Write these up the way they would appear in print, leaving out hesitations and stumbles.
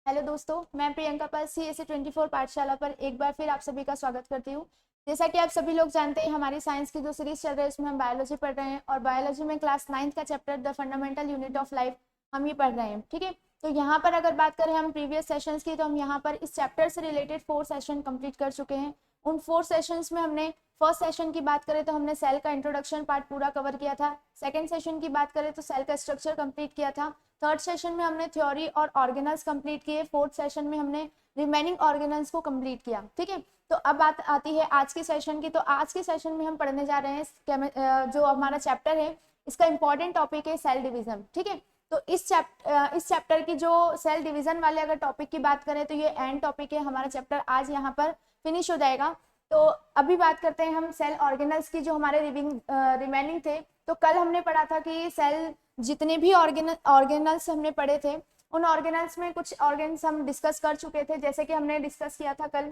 Hello दोस्तों, मैं प्रियंका पाल CSE 24 पाठशाला पर एक बार फिर आप सभी का स्वागत करती हूँ। जैसा कि आप सभी लोग जानते हैं, हमारी साइंस की जो सीरीज चल रही है उसमें हम बायोलॉजी पढ़ रहे हैं और बायोलॉजी में क्लास 9th का chapter the fundamental unit of life हम ही पढ़ रहे हैं। ठीक है, तो यहाँ पर अगर बात करें हम प्रीवियस सेशंस की, तो हम यहाँ पर इस चैप्टर से रिलेटेड 4 सेशन कंप्लीट कर चुके हैं। उन 4 सेशंस में हमने फर्स्ट सेशन की बात करें तो हमने सेल का इंट्रोडक्शन पार्ट पूरा कवर किया था। सेकेंड सेशन की बात करें तो सेल का स्ट्रक्चर कंप्लीट किया था। थर्ड सेशन में हमने थ्योरी और ऑर्गेनल्स कंप्लीट किए। फोर्थ सेशन में हमने रिमेनिंग ऑर्गेनल्स को कंप्लीट किया। ठीक है, तो अब बात आती है आज के सेशन की। तो आज के सेशन में हम पढ़ने जा रहे हैं जो हमारा चैप्टर है, इसका इंपॉर्टेंट टॉपिक है सेल डिवीजन। ठीक है, तो इस चैप्टर की जो सेल डिवीजन वाले अगर टॉपिक की बात करें तो ये एंड टॉपिक है। हमारा चैप्टर आज यहाँ पर फिनिश हो जाएगा। तो अभी बात करते हैं हम सेल ऑर्गेनल्स की, जो हमारे रिमेनिंग थे। तो कल हमने पढ़ा था कि सेल जितने भी ऑर्गेनल्स हमने पढ़े थे, उन ऑर्गेनल्स में कुछ ऑर्गेन्स हम डिस्कस कर चुके थे। जैसे कि हमने डिस्कस किया था कल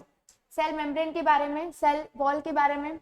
सेल मेम्ब्रेन के बारे में, सेल वॉल के बारे में।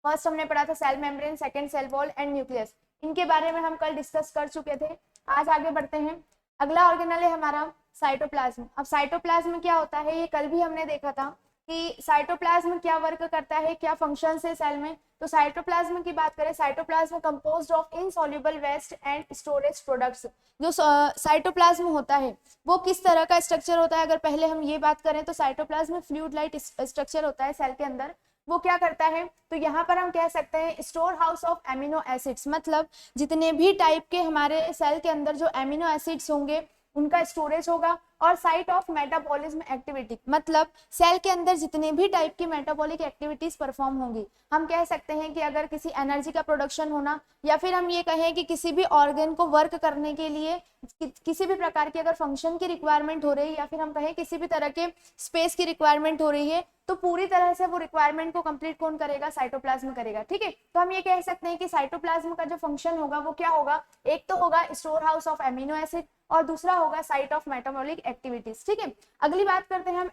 फर्स्ट हमने पढ़ा था cell membrane, second cell wall and nucleus. इनके बारे में हम कल डिस्कस कर चुके थे। आज आगे बढ़ते हैं। अगला ऑर्गेनल है हमारा साइटोप्लाज्म। अब साइटोप्लाज्म क्या होता है, ये कल भी हमने देखा था कि साइटोप्लाज्म क्या वर्क करता है, क्या फंक्शंस है सेल में। तो साइटोप्लाज्म की बात करें, cytoplasm composed of insoluble waste and storage products. जो साइटोप्लाज्म होता है वो किस तरह का स्ट्रक्चर होता है, अगर पहले हम ये बात करें तो साइटोप्लाज्म फ्लूइड लाइट स्ट्रक्चर होता है सेल के अंदर। वो क्या करता है, तो यहाँ पर हम कह सकते हैं store house of amino acids. मतलब जितने भी टाइप के हमारे सेल के अंदर जो एमिनो एसिड्स होंगे उनका स्टोरेज होगा। और साइट ऑफ मेटाबॉलिज्म एक्टिविटी, मतलब सेल के अंदर जितने भी टाइप की मेटाबॉलिक एक्टिविटीज परफॉर्म होंगी। हम कह सकते हैं कि अगर किसी एनर्जी का प्रोडक्शन होना, या फिर हम ये कहें कि किसी भी ऑर्गन को वर्क करने के लिए किसी भी प्रकार की अगर फंक्शन की रिक्वायरमेंट हो रही है, या फिर हम कहें किसी भी तरह के स्पेस की रिक्वायरमेंट हो रही है, तो पूरी तरह से वो रिक्वायरमेंट को कंप्लीट कौन करेगा, साइटोप्लाज्म करेगा। ठीक है, तो हम ये कह सकते हैं कि साइटोप्लाज्म का जो फंक्शन होगा वो क्या होगा, एक तो होगा store house of amino acid और दूसरा होगा साइट ऑफ मेटाबॉलिक एक्टिविटीज। ठीक है, अगली बात करते हैं हम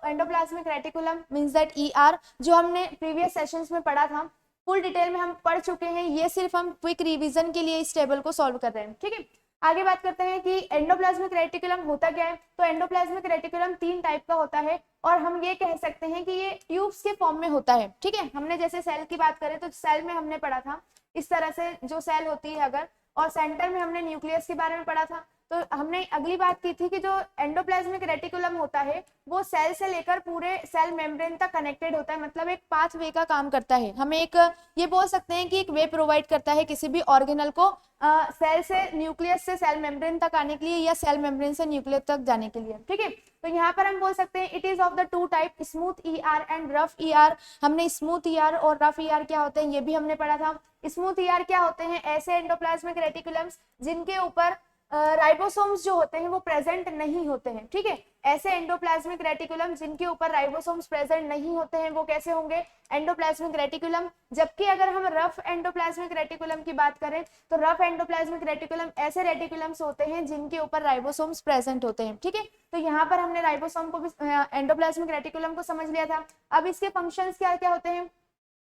endoplasmic reticulum means that ER, जो हमने प्रीवियस सेशंस में पढ़ा था। फुल डिटेल में हम पढ़ चुके हैं, ये सिर्फ हम क्विक रिवीजन के लिए इस टेबल को सॉल्व कर रहे हैं। ठीक है, आगे बात करते हैं कि एंडोप्लाज्मिक रेटिकुलम होता क्या है। तो एंडोप्लाज्मिक रेटिकुलम 3 टाइप का होता है और हम ये कह सकते हैं कि ये ट्यूब्स के फॉर्म में होता है। ठीक है, हमने जैसे सेल की बात करें तो सेल में हमने पढ़ा था इस तरह से जो सेल होती है अगर, और सेंटर में हमने न्यूक्लियस के बारे में पढ़ा था। तो हमने अगली बात की थी कि जो एंडोप्लाज्मिक रेटिकुलम होता है वो सेल से लेकर पूरे सेल मेम्ब्रेन तक कनेक्टेड होता है। मतलब एक पाथ वे का काम करता है। हमें एक ये बोल सकते हैं कि एक वे प्रोवाइड करता है किसी भी ऑर्गेनल को सेल से न्यूक्लियस से सेल मेम्ब्रेन तक आने के लिए, या सेल मेम्ब्रेन से न्यूक्लियस तक जाने के लिए। ठीक है, तो यहाँ पर हम बोल सकते हैं it is of the 2 type, smooth ER and rough ER। हमने स्मूथ ER और रफ ER क्या होते हैं ये भी हमने पढ़ा था। स्मूथ ER क्या होते हैं, ऐसे एंडोप्लाज्मिक रेटिकुलम्स जिनके ऊपर राइबोसोम्स जो होते हैं वो प्रेजेंट नहीं होते हैं। ठीक है, ऐसे एंडोप्लाज्मिक रेटिकुलम जिनके ऊपर राइबोसोम्स प्रेजेंट नहीं होते हैं वो कैसे होंगे, एंडोप्लाज्मिक रेटिकुलम। जबकि अगर हम रफ एंडोप्लाज्मिक रेटिकुलम की बात करें तो रफ एंडोप्लाज्मिक रेटिकुलम ऐसे रेटिकुलम्स होते हैं जिनके ऊपर राइबोसोम्स प्रेजेंट होते हैं। ठीक है, तो यहाँ पर हमने राइबोसोम को भी एंडोप्लाज्मिक रेटिकुलम को समझ लिया था। अब इसके फंक्शंस क्या क्या होते हैं,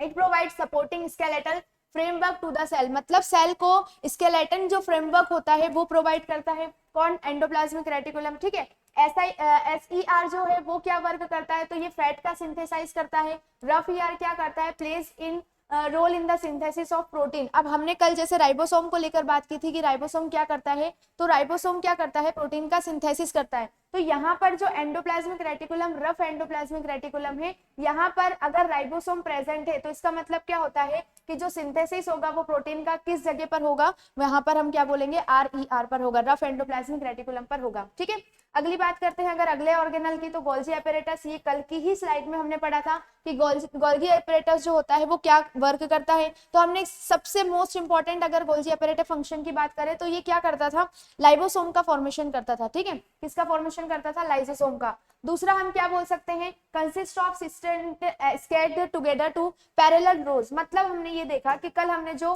it provide supporting skeletal framework to the cell. मतलब सेल को स्केलेटन जो फ्रेमवर्क होता है वो प्रोवाइड करता है कौन, एंडोप्लाज्मिक रेटिकुलम। ठीक है, SER जो है वो क्या वर्क करता है, तो ये फैट का सिंथेसाइज करता है। रफ ER क्या करता है, plays in role in the synthesis of protein. अब हमने कल जैसे राइबोसोम को लेकर बात की थी कि राइबोसोम क्या करता है, तो राइबोसोम क्या करता है, प्रोटीन का सिंथेसिस करता है। तो यहाँ पर जो endoplasmic reticulum rough endoplasmic reticulum है, यहाँ पर अगर राइबोसोम प्रेजेंट है तो इसका मतलब क्या होता है कि जो सिंथेसिस होगा वो प्रोटीन का किस जगह पर होगा, वहां पर हम क्या बोलेंगे, RER पर होगा, रफ एंडोप्लाज्मिक रेटिकुलम पर होगा। ठीक है, अगली बात करते हैं अगर अगले ऑर्गेनल की, तो गोल्जी एपेरेटस। ये कल की ही स्लाइड में हमने पढ़ा था कि गोल्गी एपेरेटस जो होता है वो क्या वर्क करता है। तो हमने सबसे मोस्ट इंपॉर्टेंट अगर गोल्जी एपेरेटस फंक्शन की बात करें तो ये क्या करता था, लाइबोसोम का फॉर्मेशन करता था। ठीक है, किसका फॉर्मेशन करता था, लाइसोसोम का। दूसरा हम क्या बोल सकते हैं, consist of stacked together two parallel rows. मतलब हमने ये देखा कि कल हमने जो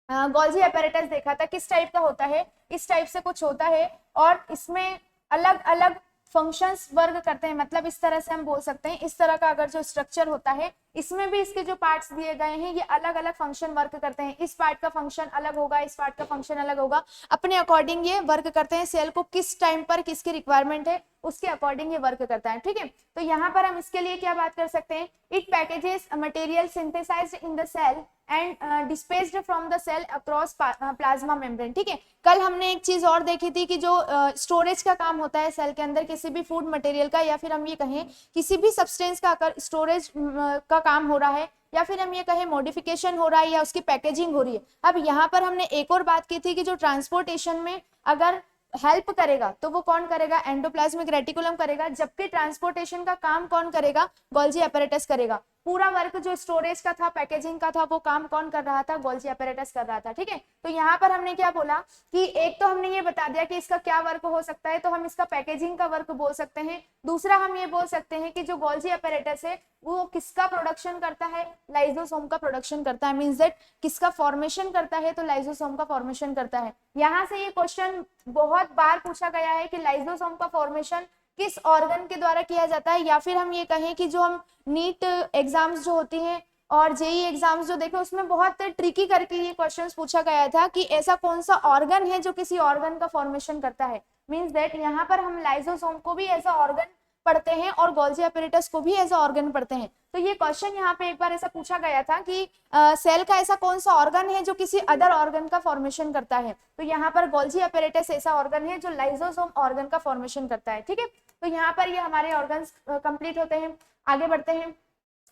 गोल्जी एपेरेटस देखा था किस टाइप का होता है, इस टाइप से कुछ होता है और इसमें अलग अलग फंक्शंस वर्क करते हैं। मतलब इस तरह से हम बोल सकते हैं, इस तरह का अगर जो स्ट्रक्चर होता है इसमें भी इसके जो पार्ट्स दिए गए हैं ये अलग अलग फंक्शन वर्क करते हैं। इस पार्ट का फंक्शन अलग होगा, इस पार्ट का फंक्शन अलग होगा, अपने अकॉर्डिंग ये वर्क करते हैं। सेल को किस टाइम पर किसकी रिक्वायरमेंट है उसके अकॉर्डिंग ये वर्क करता है, ठीक है। तो यहाँ पर हम इसके लिए क्या बात कर सकते हैं, it packages material synthesized in the cell and dispersed from the cell across plasma membrane, ठीक है। कल हमने एक चीज और देखी थी कि जो स्टोरेज का काम होता है सेल के अंदर किसी भी फूड मटेरियल का, या फिर हम ये कहें किसी भी सब्सटेंस का अगर स्टोरेज का काम हो रहा है, या फिर हम ये कहें मॉडिफिकेशन हो रहा है या उसकी पैकेजिंग हो रही है। अब यहाँ पर हमने एक और बात की थी कि जो ट्रांसपोर्टेशन में अगर हेल्प करेगा तो वो कौन करेगा, एंडोप्लाज्मिक रेटिकुलम करेगा, जबकि ट्रांसपोर्टेशन का काम कौन करेगा, गोल्जी एपेरेटस करेगा। पूरा वर्क जो स्टोरेज का था, पैकेजिंग का था, वो काम कौन कर रहा था, गोल्जी एपेरेटस कर रहा था, ठीक है। तो यहाँ पर हमने क्या बोला कि एक तो हमने ये बता दिया कि इसका क्या वर्क हो सकता है, तो हम इसका पैकेजिंग का वर्क बोल सकते हैं। दूसरा हम ये बोल सकते हैं कि जो गोल्जी एपेरेटस है वो किसका प्रोडक्शन करता है, लाइसोसोम का प्रोडक्शन करता है, मींस दैट किसका फॉर्मेशन करता है, तो लाइसोसोम का फॉर्मेशन करता है। यहाँ से ये क्वेश्चन बहुत बार पूछा गया है कि लाइसोसोम का फॉर्मेशन किस ऑर्गन के द्वारा किया जाता है, या फिर हम ये कहें कि जो हम नीट एग्जाम्स जो होती हैं और जेई एग्जाम्स जो देखे उसमें बहुत ट्रिकी करके ये क्वेश्चंस पूछा गया था कि ऐसा कौन सा ऑर्गन है जो किसी ऑर्गन का फॉर्मेशन करता है। मींस दैट यहाँ पर हम लाइसोसोम को भी ऐसा ऑर्गन पढ़ते हैं और गोल्जी एपेरेटस को भी एज अ ऑर्गन पढ़ते हैं। तो ये क्वेश्चन यहाँ पे एक बार ऐसा पूछा गया था कि सेल का ऐसा कौन सा ऑर्गन है जो किसी अदर ऑर्गन का फॉर्मेशन करता है, तो यहाँ पर गोल्जी एपेरेटस ऐसा ऑर्गन है जो लाइसोसोम ऑर्गन का फॉर्मेशन करता है, ठीक है। तो यहाँ पर ये हमारे ऑर्गन्स कंप्लीट होते हैं। आगे बढ़ते हैं,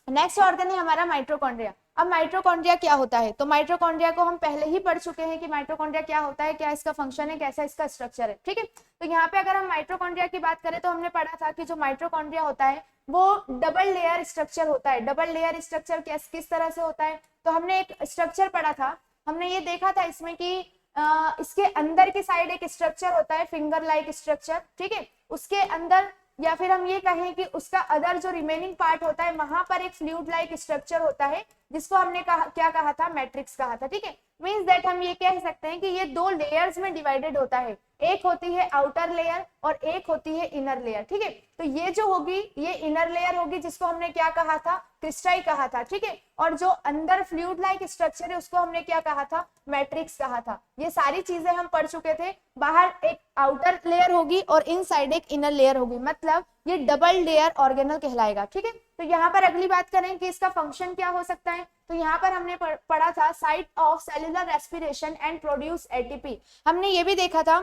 नेक्स्ट ऑर्गन है हमारा माइटोकॉन्ड्रिया। अब माइटोकॉन्ड्रिया क्या होता है, तो माइटोकॉन्ड्रिया को हम पहले ही पढ़ चुके हैं कि माइटोकॉन्ड्रिया क्या होता है, क्या इसका फंक्शन है, कैसा इसका स्ट्रक्चर है, ठीक है। तो यहाँ पे अगर हम माइटोकॉन्ड्रिया की बात करें तो हमने पढ़ा था कि जो माइटोकॉन्ड्रिया होता है वो डबल लेयर स्ट्रक्चर होता है। डबल लेयर स्ट्रक्चर किस तरह से होता है, तो हमने एक स्ट्रक्चर पढ़ा था, हमने ये देखा था इसमें कि इसके अंदर की साइड एक स्ट्रक्चर होता है फिंगर लाइक स्ट्रक्चर, ठीक है। उसके अंदर या फिर हम ये कहें कि उसका अदर जो रिमेनिंग पार्ट होता है वहां पर एक फ्लूइड लाइक स्ट्रक्चर होता है जिसको हमने क्या कहा था, मैट्रिक्स कहा था, ठीक है। मींस दैट हम ये कह सकते हैं कि ये दो लेयर्स में डिवाइडेड होता है, एक होती है आउटर लेयर और एक होती है इनर लेयर, ठीक है। तो ये जो होगी ये इनर लेयर होगी जिसको हमने क्या कहा था, क्रिस्टाई कहा था, ठीक है। और जो अंदर फ्लूइड लाइक स्ट्रक्चर है उसको हमने क्या कहा था, मैट्रिक्स कहा था। ये सारी चीजें हम पढ़ चुके थे। बाहर एक आउटर लेयर होगी और इनसाइड एक इनर लेयर होगी, मतलब ये डबल लेयर ऑर्गेनल कहलाएगा, ठीक है। तो यहाँ पर अगली बात करें कि इसका फंक्शन क्या हो सकता है, तो यहाँ पर हमने पढ़ा था site of cellular respiration and produce ATP. हमने ये भी देखा था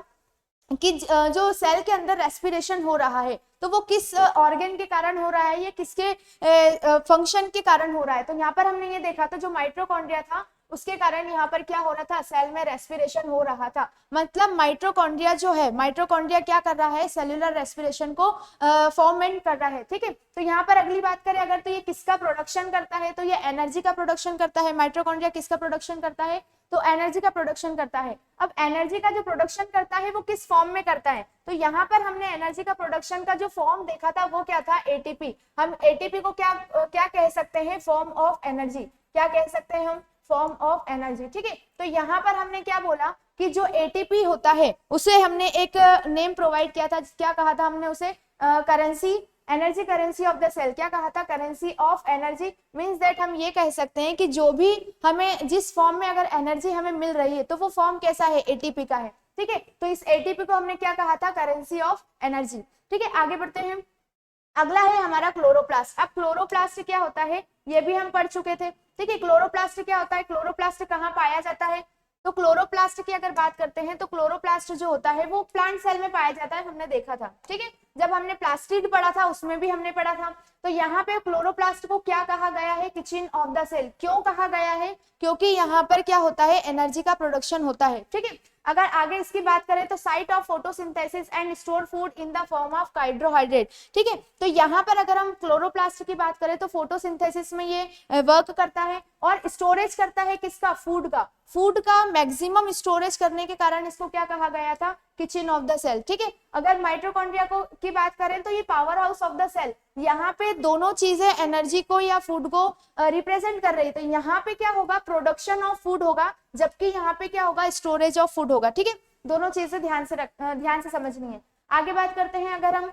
कि जो सेल के अंदर रेस्पिरेशन हो रहा है तो वो किस ऑर्गन के कारण हो रहा है, ये किसके फंक्शन के कारण हो रहा है। तो यहाँ पर हमने ये देखा था जो माइटोकॉन्ड्रिया था उसके कारण यहाँ पर क्या हो रहा था, सेल में रेस्पिरेशन हो रहा था। मतलब माइटोकॉन्ड्रिया जो है, माइटोकॉन्ड्रिया क्या कर रहा है, सेलुलर रेस्पिरेशन को फॉर्मेंट कर रहा है, ठीक है। तो यहाँ पर अगली बात करें अगर, तो ये किसका प्रोडक्शन करता है, तो ये एनर्जी का प्रोडक्शन करता है। माइटोकॉन्ड्रिया किसका प्रोडक्शन करता है, तो एनर्जी का प्रोडक्शन करता है। अब एनर्जी का जो प्रोडक्शन करता है वो किस फॉर्म में करता है, तो यहाँ पर हमने एनर्जी का प्रोडक्शन का जो फॉर्म देखा था वो क्या था, एटीपी। हम एटीपी को क्या कह सकते हैं, फॉर्म ऑफ एनर्जी, क्या कह सकते हैं हम, फॉर्म ऑफ एनर्जी, ठीक है। तो यहाँ पर हमने क्या बोला कि जो एटीपी होता है उसे हमने एक नेम प्रोवाइड किया था, क्या कहा था हमने उसे, currency, energy currency of the cell, क्या कहा था, currency of energy. Means that हम ये कह सकते हैं कि जो भी हमें जिस फॉर्म में अगर एनर्जी हमें मिल रही है तो वो फॉर्म कैसा है, एटीपी का है, ठीक है। तो इस एटीपी को हमने क्या कहा था, करेंसी ऑफ एनर्जी, ठीक है। आगे बढ़ते हैं, अगला है हमारा क्लोरोप्लास्ट। अब क्लोरोप्लास्ट क्या होता है ये भी हम पढ़ चुके थे, ठीक है। क्लोरोप्लास्ट क्या होता है, क्लोरोप्लास्ट कहाँ पाया जाता है, तो क्लोरोप्लास्ट की अगर बात करते हैं तो क्लोरोप्लास्ट जो होता है वो प्लांट सेल में पाया जाता है, हमने देखा था, ठीक है। जब हमने प्लास्टिड पढ़ा था उसमें भी हमने पढ़ा था। तो यहाँ पे क्लोरोप्लास्ट को क्या कहा गया है, किचन ऑफ द सेल। क्यों कहा गया है, क्योंकि यहाँ पर क्या होता है, एनर्जी का प्रोडक्शन होता है, ठीक है। अगर आगे इसकी बात करें तो site of photosynthesis and store food in the form of carbohydrate, ठीक है। तो यहाँ पर अगर हम क्लोरोप्लास्ट की बात करें तो फोटोसिंथेसिस में ये वर्क करता है और स्टोरेज करता है किसका, फूड का मैक्सिमम स्टोरेज करने के कारण इसको क्या कहा गया था, किचन ऑफ द सेल, ठीक है। अगर माइटोकॉन्ड्रिया को की बात करें तो ये power house of the cell, यहाँ पे दोनों चीजें एनर्जी को या फूड को रिप्रेजेंट कर रही है। तो यहाँ पे क्या होगा, प्रोडक्शन ऑफ फूड होगा, जबकि यहाँ पे क्या होगा, स्टोरेज ऑफ फूड होगा, ठीक है। दोनों चीजें ध्यान से समझनी है। आगे बात करते हैं अगर हम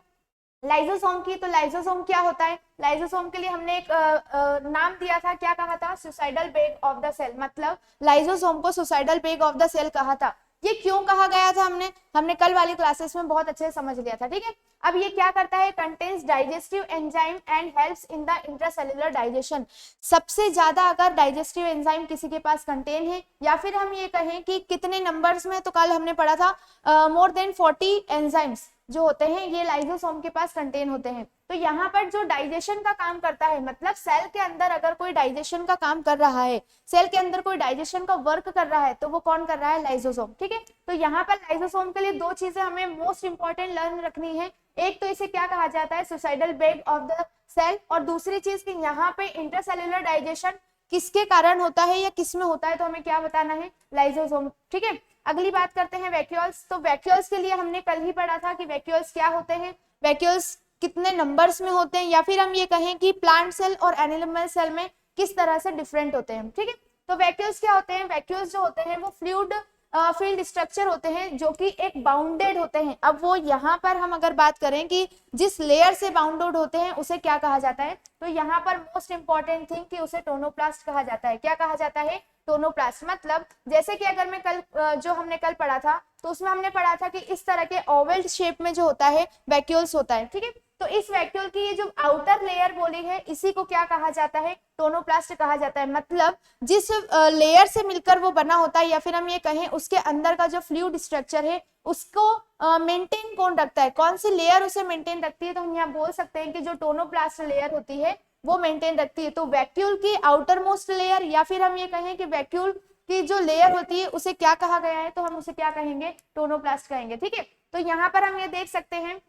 लाइसोसोम की, तो लाइसोसोम क्या होता है, लाइसोसोम के लिए हमने एक नाम दिया था, क्या कहा था, suicidal bag of the cell. मतलब लाइसोसोम को suicidal bag of the cell कहा था। ये क्यों कहा गया था, हमने कल वाली क्लासेस में बहुत अच्छे से समझ लिया था, ठीक है। अब ये क्या करता है, contains digestive enzyme and helps in the intracellular digestion. सबसे ज्यादा अगर डाइजेस्टिव एंजाइम किसी के पास कंटेन है, या फिर हम ये कहें कि कितने नंबर्स में, तो कल हमने पढ़ा था मोर देन 40 एंजाइम्स जो होते हैं ये लाइसोसोम के पास कंटेन होते हैं। तो यहाँ पर जो डाइजेशन का काम करता है, मतलब सेल के अंदर अगर कोई डाइजेशन का काम कर रहा है, सेल के अंदर कोई डाइजेशन का वर्क कर रहा है, तो वो कौन कर रहा है, लाइसोसोम, ठीक है। तो यहाँ पर लाइसोसोम के लिए दो चीजें हमें मोस्ट इंपॉर्टेंट लर्न रखनी है। एक तो इसे क्या कहा जाता है, suicidal bed of the cell, और दूसरी चीज कि यहाँ पे इंटरसेल्युलर डाइजेशन किसके कारण होता है या किस में होता है, तो हमें क्या बताना है, लाइसोसोम, ठीक है। अगली बात करते हैं वैक्यूल्स। तो वैक्यूल्स के लिए हमने कल ही पढ़ा था कि वैक्यूल्स क्या होते हैं, वैक्यूल्स कितने नंबर्स में होते हैं, या फिर हम ये कहें कि प्लांट सेल और एनिमल सेल में किस तरह से डिफरेंट होते हैं, ठीक है। तो वैक्यूल्स क्या होते हैं, वैक्यूल्स जो होते हैं वो फ्लूइड फील्ड स्ट्रक्चर होते हैं जो कि एक बाउंडेड होते हैं। अब वो यहाँ पर हम अगर बात करें कि जिस लेयर से बाउंडेड होते हैं उसे क्या कहा जाता है, तो यहाँ पर मोस्ट इंपॉर्टेंट थिंग कि उसे टोनोप्लास्ट कहा जाता है। क्या कहा जाता है, टोनोप्लास्ट। मतलब जैसे कि अगर मैं कल जो हमने कल पढ़ा था, तो उसमें हमने पढ़ा था कि इस तरह के ओवल शेप में जो होता है वैक्यूल्स होता है, ठीक है। तो इस वैक्यूल की ये जो आउटर लेयर बोली है, इसी को क्या कहा जाता है, टोनोप्लास्ट कहा जाता है। मतलब जिस लेयर से मिलकर वो बना होता है, या फिर हम ये कहें उसके अंदर का जो फ्लूइड स्ट्रक्चर है उसको मेंटेन कौन रखता है, कौन सी लेयर उसे मेंटेन रखती है, तो हम यहाँ बोल सकते हैं कि जो टोनोप्लास्ट लेयर होती है वो मेंटेन रखती है। तो वैक्यूल की आउटर मोस्ट लेयर, या फिर हम ये कहें कि वैक्यूल की जो लेयर होती है उसे क्या कहा गया है, तो हम उसे क्या कहेंगे, टोनोप्लास्ट कहेंगे, ठीक है। तो यहाँ पर हम ये देख सकते हैं,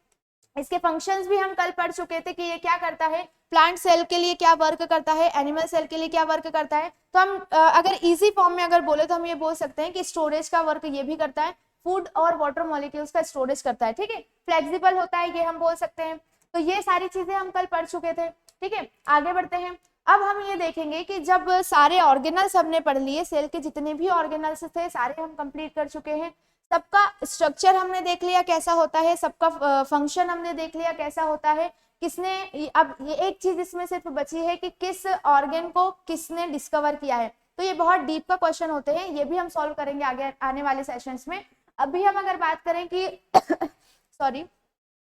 इसके फंक्शंस भी हम कल पढ़ चुके थे कि ये क्या करता है, प्लांट सेल के लिए क्या वर्क करता है, एनिमल सेल के लिए क्या वर्क करता है। तो हम अगर इजी फॉर्म में अगर बोले तो हम ये बोल सकते हैं कि स्टोरेज का वर्क ये भी करता है, फूड और वाटर मॉलिक्यूल्स का स्टोरेज करता है, ठीक है। फ्लेक्सिबल होता है, ये हम बोल सकते हैं। तो ये सारी चीजें हम कल पढ़ चुके थे, ठीक है। आगे बढ़ते हैं। अब हम ये देखेंगे कि जब सारे ऑर्गेनल्स हमने पढ़ लिए, सेल के जितने भी ऑर्गेनल्स थे सारे हम कंप्लीट कर चुके हैं, सबका स्ट्रक्चर हमने देख लिया कैसा होता है, सबका फंक्शन हमने देख लिया कैसा होता है, किसने, अब ये एक चीज इसमें सिर्फ बची है कि किस ऑर्गन को किसने डिस्कवर किया है। तो ये बहुत डीप का क्वेश्चन होते हैं, ये भी हम सॉल्व करेंगे आगे आने वाले सेशंस में। अभी हम अगर बात करें कि सॉरी,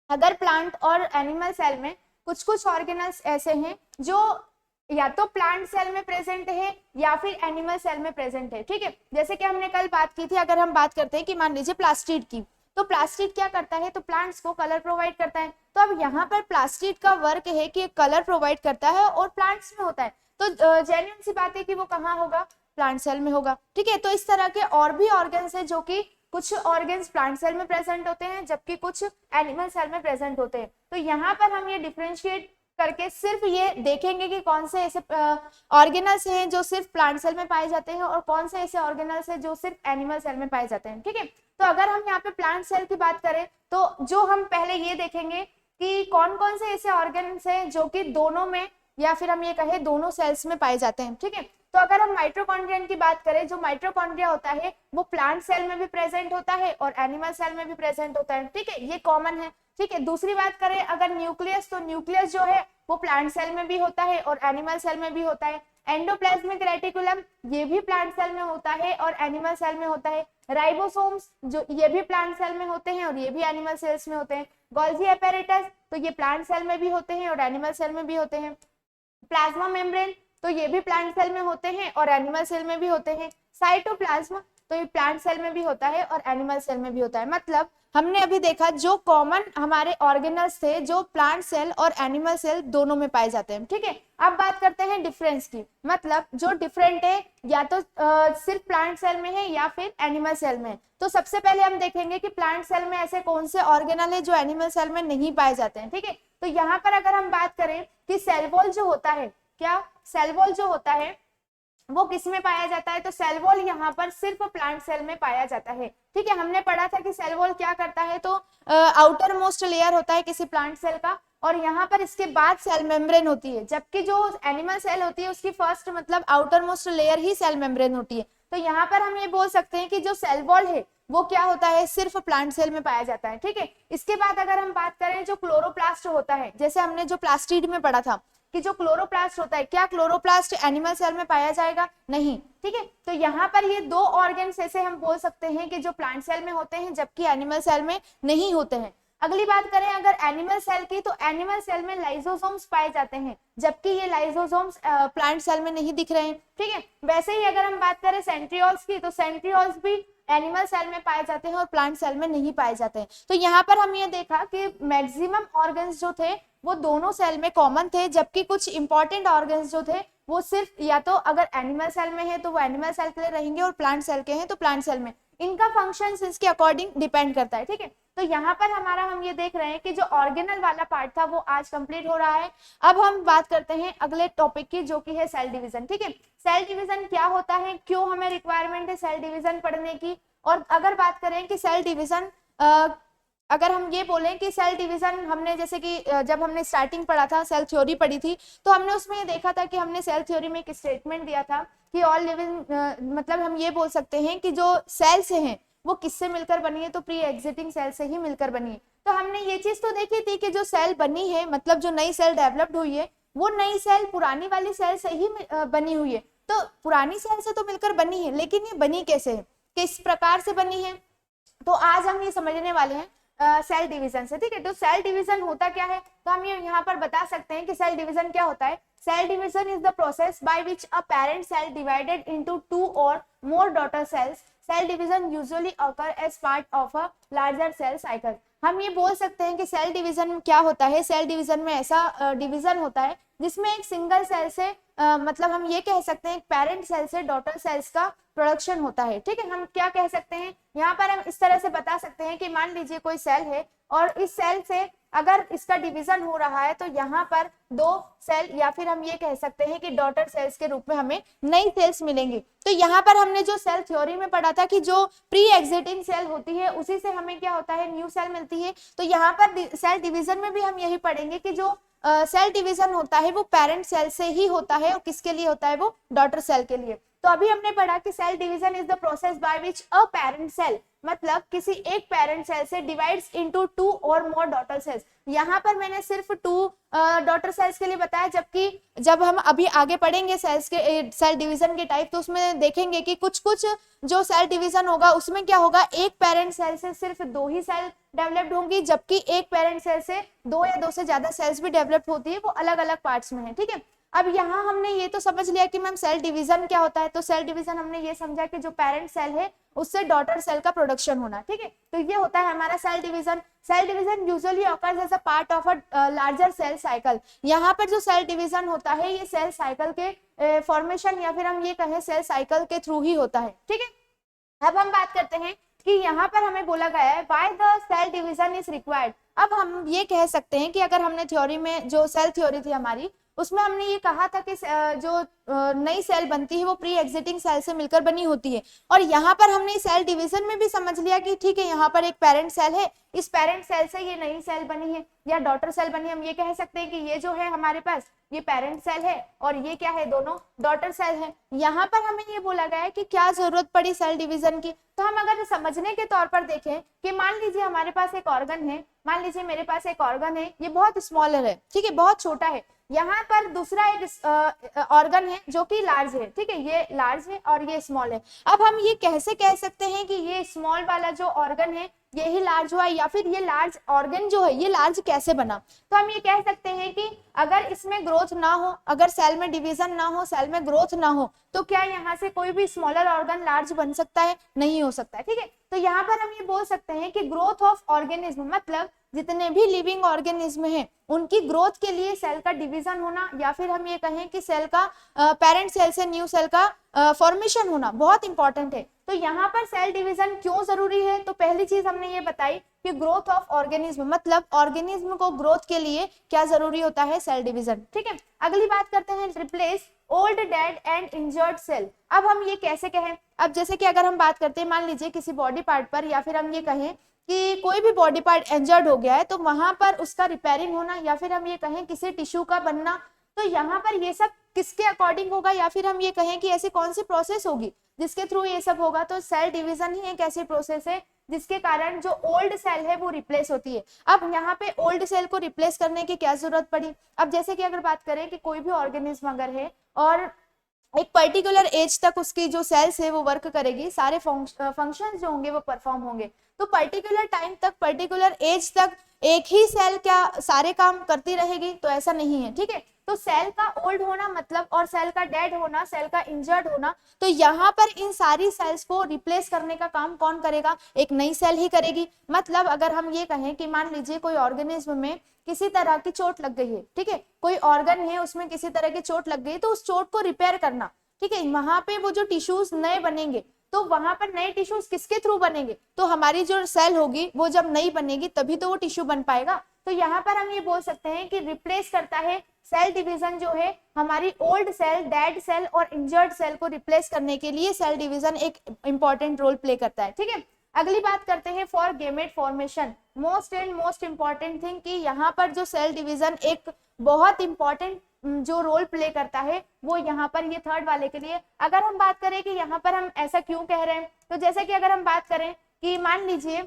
अगर प्लांट और एनिमल सेल में कुछ कुछ ऑर्गेनल्स ऐसे हैं जो या तो प्लांट सेल में प्रेजेंट है या फिर एनिमल सेल में प्रेजेंट है, ठीक है। जैसे कि हमने कल बात की थी, अगर हम बात करते हैं कि मान लीजिए प्लास्टिड की, तो प्लास्टिड क्या करता है, तो प्लांट्स को कलर प्रोवाइड करता है। तो अब यहाँ पर प्लास्टिड का वर्क है कि कलर प्रोवाइड करता है और प्लांट्स में होता है, तो जेन्युइन सी बात है कि वो कहाँ होगा, प्लांट सेल में होगा, ठीक है। तो इस तरह के और भी ऑर्गन्स है जो कि कुछ ऑर्गन्स प्लांट सेल में प्रेजेंट होते हैं जबकि कुछ एनिमल सेल में प्रेजेंट होते हैं। तो यहाँ पर हम ये डिफरेंशिएट करके सिर्फ ये देखेंगे कि कौन से ऐसे ऑर्गेनल्स हैं जो सिर्फ प्लांट सेल में पाए जाते हैं और कौन से ऐसे ऑर्गेनल्स हैं जो सिर्फ एनिमल सेल में पाए जाते हैं, ठीक है। तो अगर हम यहाँ पे प्लांट सेल की बात करें तो जो हम पहले ये देखेंगे कि कौन कौन से ऐसे ऑर्गेन्स हैं जो कि दोनों में, या फिर हम ये कहें दोनों सेल्स में पाए जाते हैं, ठीक है। तो अगर हम माइटोकॉन्ड्रियन की बात करें, जो माइटोकॉन्ड्रिया होता है वो प्लांट सेल में भी प्रेजेंट होता है और एनिमल सेल में भी प्रेजेंट होता है, ठीक है, ये कॉमन है, ठीक है। दूसरी बात करें अगर न्यूक्लियस, तो न्यूक्लियस जो है वो प्लांट सेल में भी होता है और एनिमल सेल में भी होता है। एंडोप्लाज्मिक रेटिकुलम ये भी प्लांट सेल में होता है और एनिमल सेल में होता है। राइबोसोम्स जो ये भी प्लांट सेल में होते हैं और ये भी एनिमल सेल्स में होते हैं। गोल्गी एपेरेटस तो ये प्लांट सेल में भी होते हैं और एनिमल सेल में भी होते हैं। प्लाज्मा मेम्ब्रेन तो ये भी प्लांट सेल में होते हैं और एनिमल सेल में भी होते हैं। साइटोप्लाज्म तो ये प्लांट सेल में भी होता है और एनिमल सेल में भी होता है। मतलब हमने अभी देखा जो कॉमन हमारे ऑर्गेनल्स थे जो प्लांट सेल और एनिमल सेल दोनों में पाए जाते हैं, ठीक है। अब बात करते हैं डिफरेंस की, मतलब जो डिफरेंट है या तो सिर्फ प्लांट सेल में है या फिर एनिमल सेल में। तो सबसे पहले हम देखेंगे कि प्लांट सेल में ऐसे कौन से ऑर्गेनल है जो एनिमल सेल में नहीं पाए जाते हैं, ठीक है। तो यहाँ पर अगर हम बात करें कि सेल वॉल जो होता है, क्या सेल वॉल जो होता है वो किस में पाया जाता है, तो सेल वॉल यहाँ पर सिर्फ प्लांट सेल में पाया जाता है, ठीक है। हमने पढ़ा था कि सेल वॉल क्या करता है, तो आउटर मोस्ट लेयर होता है किसी प्लांट सेल का और यहाँ पर इसके बाद सेल मेम्ब्रेन होती है, जबकि जो एनिमल सेल होती है उसकी फर्स्ट मतलब आउटर मोस्ट लेयर ही सेल मेम्ब्रेन होती है। तो यहाँ पर हम ये बोल सकते हैं कि जो सेल वॉल है वो क्या होता है, सिर्फ प्लांट सेल में पाया जाता है, ठीक है। इसके बाद अगर हम बात करें जो क्लोरोप्लास्ट होता है, जैसे हमने जो प्लास्टिड में पढ़ा था, कि जो क्लोरोप्लास्ट होता है, क्या क्लोरोप्लास्ट एनिमल सेल में पाया जाएगा? नहीं, ठीक है। तो यहाँ पर ये दो ऑर्गन्स ऐसे हम बोल सकते हैं कि जो प्लांट सेल में होते हैं जबकि एनिमल सेल में नहीं होते हैं। अगली बात करें अगर एनिमल सेल की, तो एनिमल सेल में लाइसोसोम्स पाए जाते हैं जबकि ये लाइसोसोम्स प्लांट सेल में नहीं दिख रहे हैं, ठीक है। वैसे ही अगर हम बात करें सेंट्रियोल्स की, तो सेंट्रियोल्स भी एनिमल सेल में पाए जाते हैं और प्लांट सेल में नहीं पाए जाते हैं। तो यहाँ पर हम ये देखा कि मैक्सिमम ऑर्गन्स जो थे वो दोनों सेल में कॉमन थे, जबकि कुछ इंपॉर्टेंट ऑर्गन्स जो थे वो सिर्फ या तो अगर एनिमल सेल में है तो वो एनिमल सेल के लिए रहेंगे और प्लांट सेल के हैं तो प्लांट सेल में। इनका फंक्शन इसके अकॉर्डिंग डिपेंड करता है, ठीक है। तो यहाँ पर हमारा हम ये देख रहे हैं कि जो ऑर्गेनल वाला पार्ट था वो आज कंप्लीट हो रहा है। अब हम बात करते हैं अगले टॉपिक की, जो कि है सेल डिवीजन, ठीक है। सेल डिवीजन क्या होता है, क्यों हमें रिक्वायरमेंट है सेल डिवीजन पढ़ने की, और अगर बात करें कि सेल डिवीजन अगर हम ये बोलें कि सेल डिवीजन हमने जैसे कि जब हमने स्टार्टिंग पढ़ा था, सेल थ्योरी पढ़ी थी, तो हमने उसमें ये देखा था कि हमने सेल थ्योरी में एक स्टेटमेंट दिया था कि ऑल लिविंग मतलब हम ये बोल सकते हैं कि जो सेल्स हैं वो किससे मिलकर बनी है, तो प्री एग्जिटिंग सेल से ही मिलकर बनी है। तो हमने ये चीज तो देखी थी कि जो सेल बनी है, मतलब जो नई सेल डेवलप्ड हुई है, वो नई सेल पुरानी वाली सेल से ही बनी हुई है। तो पुरानी सेल से तो मिलकर बनी है, लेकिन ये बनी कैसे है, किस प्रकार से बनी है, तो आज हम ये समझने वाले हैं सेल डिवीजन से, ठीक है। तो सेल डिवीजन होता क्या है, तो हम ये यहाँ पर बता सकते हैं कि सेल डिवीजन क्या होता है। Cell division is the process by which a parent cell divided into 2 और more daughter cells. Cell division usually occur as part of a larger cell cycle. हम ये बोल सकते हैं कि सेल डिवीजन क्या होता है। सेल डिवीजन में ऐसा डिवीजन होता है जिसमें एक सिंगल सेल से मतलब हम ये कह सकते हैं पेरेंट सेल से डॉटर सेल्स का प्रोडक्शन होता है, ठीक है। हम क्या कह सकते हैं यहाँ पर, हम इस तरह से बता सकते हैं कि मान लीजिए कोई सेल है और इस सेल से अगर इसका डिवीजन हो रहा है तो यहाँ पर दो सेल या फिर हम ये कह सकते हैं कि डॉटर सेल्स के रूप में हमें नई सेल्स मिलेंगी। तो यहाँ पर हमने जो सेल थ्योरी में पढ़ा था कि जो प्री एग्जिटिंग सेल होती है उसी से हमें क्या होता है, न्यू सेल मिलती है। तो यहाँ पर सेल डिवीजन में भी हम यही पढ़ेंगे कि जो सेल डिवीजन होता है वो पेरेंट सेल से ही होता है और किसके लिए होता है, वो डॉटर सेल के लिए। तो अभी हमने पढ़ा कि cell division is the process by which a parent cell, मतलब किसी एक पेरेंट सेल से डिवाइड्स इनटू 2 और मोर डॉटर सेल्स। यहाँ पर मैंने सिर्फ 2 डॉटर सेल्स के लिए बताया, जबकि जब हम अभी आगे पढ़ेंगे सेल्स के सेल डिवीजन के टाइप, तो उसमें देखेंगे कि कुछ कुछ जो सेल डिवीजन होगा उसमें क्या होगा, एक पेरेंट सेल से सिर्फ 2 ही सेल डेवलप्ड होंगी, जबकि एक पेरेंट सेल से 2 या 2 से ज्यादा सेल्स भी डेवलप होती है, वो अलग अलग पार्ट्स में है, ठीक है। अब यहाँ हमने ये तो समझ लिया कि मैम सेल डिवीजन क्या होता है। तो सेल डिवीजन हमने ये समझा कि जो पेरेंट सेल है उससे डॉटर सेल का प्रोडक्शन होना, ठीक है। तो ये होता है हमारा cell division. Cell division usually occurs as a part of a larger cell cycle. यहाँ पर जो सेल डिवीजन होता है ये सेल साइकिल के फॉर्मेशन या फिर हम ये कहें सेल साइकिल के थ्रू ही होता है, ठीक है। अब हम बात करते हैं कि यहाँ पर हमें बोला गया है why the cell division is required. अब हम ये कह सकते हैं कि अगर हमने थ्योरी में जो सेल थ्योरी थी हमारी, उसमें हमने ये कहा था कि जो नई सेल बनती है वो प्री एग्जिटिंग सेल से मिलकर बनी होती है। और यहाँ पर हमने सेल डिवीजन में भी समझ लिया कि ठीक है, यहाँ पर एक पेरेंट सेल है, इस पेरेंट सेल से ये नई सेल बनी है या डॉटर सेल बनी है। हम ये कह सकते हैं कि ये जो है हमारे पास ये पेरेंट सेल है और ये क्या है, दोनों डॉटर सेल है। यहाँ पर हमें ये बोला गया है कि क्या जरूरत पड़ी सेल डिवीजन की। तो हम अगर समझने के तौर पर देखें कि मान लीजिए हमारे पास एक ऑर्गन है, मान लीजिए मेरे पास एक ऑर्गन है, ये बहुत स्मॉलर है, ठीक है, बहुत छोटा है। यहाँ पर दूसरा एक ऑर्गन है जो कि लार्ज है, ठीक है, ये लार्ज है और ये स्मॉल है। अब हम ये कैसे कह सकते हैं कि ये स्मॉल वाला जो ऑर्गन है यही लार्ज हुआ या फिर ये लार्ज ऑर्गन जो है ये लार्ज कैसे बना। तो हम ये कह सकते हैं कि अगर इसमें ग्रोथ ना हो, अगर सेल में डिवीजन ना हो, सेल में ग्रोथ ना हो, तो क्या यहाँ से कोई भी स्मॉलर ऑर्गन लार्ज बन सकता है? नहीं हो सकता है, ठीक है। तो यहाँ पर हम ये बोल सकते हैं कि ग्रोथ ऑफ ऑर्गेनिज्म, मतलब जितने भी लिविंग ऑर्गेनिज्म हैं उनकी ग्रोथ के लिए सेल का डिवीजन होना या फिर हम ये कहें कि सेल का पेरेंट सेल से न्यू सेल का फॉर्मेशन होना बहुत इंपॉर्टेंट है। तो यहाँ पर सेल डिवीजन क्यों जरूरी है? तो पहली चीज हमने ये बताई कि ग्रोथ ऑफ ऑर्गेनिज्म, मतलब ऑर्गेनिज्म को ग्रोथ के लिए क्या जरूरी होता है, सेल डिवीजन, ठीक है। अगली बात करते हैं replace old dead and injured cell. अब हम ये कैसे कहें, अब जैसे कि अगर हम बात करते हैं मान लीजिए किसी बॉडी पार्ट पर या फिर हम ये कहें कि कोई भी बॉडी पार्ट इंजर्ड हो गया है तो वहां पर उसका रिपेयरिंग होना या फिर हम ये कहें किसी टिश्यू का बनना, तो यहाँ पर ये सब किसके अकॉर्डिंग होगा या फिर हम ये कहें कि ऐसी कौन सी प्रोसेस होगी जिसके थ्रू ये सब होगा। तो सेल डिवीजन ही एक ऐसी प्रोसेस है जिसके कारण जो ओल्ड सेल है वो रिप्लेस होती है। अब यहाँ पे ओल्ड सेल को रिप्लेस करने की क्या जरूरत पड़ी? अब जैसे कि अगर बात करें कि कोई भी ऑर्गेनिज्म अगर है और एक पर्टिकुलर एज तक उसकी जो सेल्स है वो वर्क करेगी, सारे फंक्शंस जो होंगे वो परफॉर्म होंगे, तो पर्टिकुलर टाइम तक, पर्टिकुलर एज तक एक ही सेल क्या सारे काम करती रहेगी? तो ऐसा नहीं है, ठीक है। तो सेल का ओल्ड होना मतलब और सेल का डेड होना, सेल का इंजर्ड होना, तो यहाँ पर इन सारी सेल्स को रिप्लेस करने का काम कौन करेगा? एक नई सेल ही करेगी। मतलब अगर हम ये कहें कि मान लीजिए कोई ऑर्गेनिज्म में किसी तरह की चोट लग गई है, ठीक है, कोई ऑर्गन है उसमें किसी तरह की चोट लग गई, तो उस चोट को रिपेयर करना, ठीक है, वहां पे वो जो टिश्यूज नए बनेंगे, तो वहां पर नए टिश्यूज किसके थ्रू बनेंगे? तो हमारी जो सेल होगी वो जब नई बनेगी तभी तो वो टिश्यू बन पाएगा। तो यहाँ पर हम ये बोल सकते हैं कि रिप्लेस करता है सेल डिवीजन जो है हमारी ओल्ड सेल, डेड सेल और इंजर्ड सेल को रिप्लेस करने के लिए सेल डिवीजन एक इंपॉर्टेंट रोल प्ले करता है, ठीक है। अगली बात करते हैं for gamete formation, most and most important thing कि यहाँ पर जो सेल डिवीजन एक बहुत इंपॉर्टेंट जो रोल प्ले करता है वो यहाँ पर ये थर्ड वाले के लिए। अगर हम बात करें कि यहाँ पर हम ऐसा क्यों कह रहे हैं, तो जैसे कि अगर हम बात करें कि मान लीजिए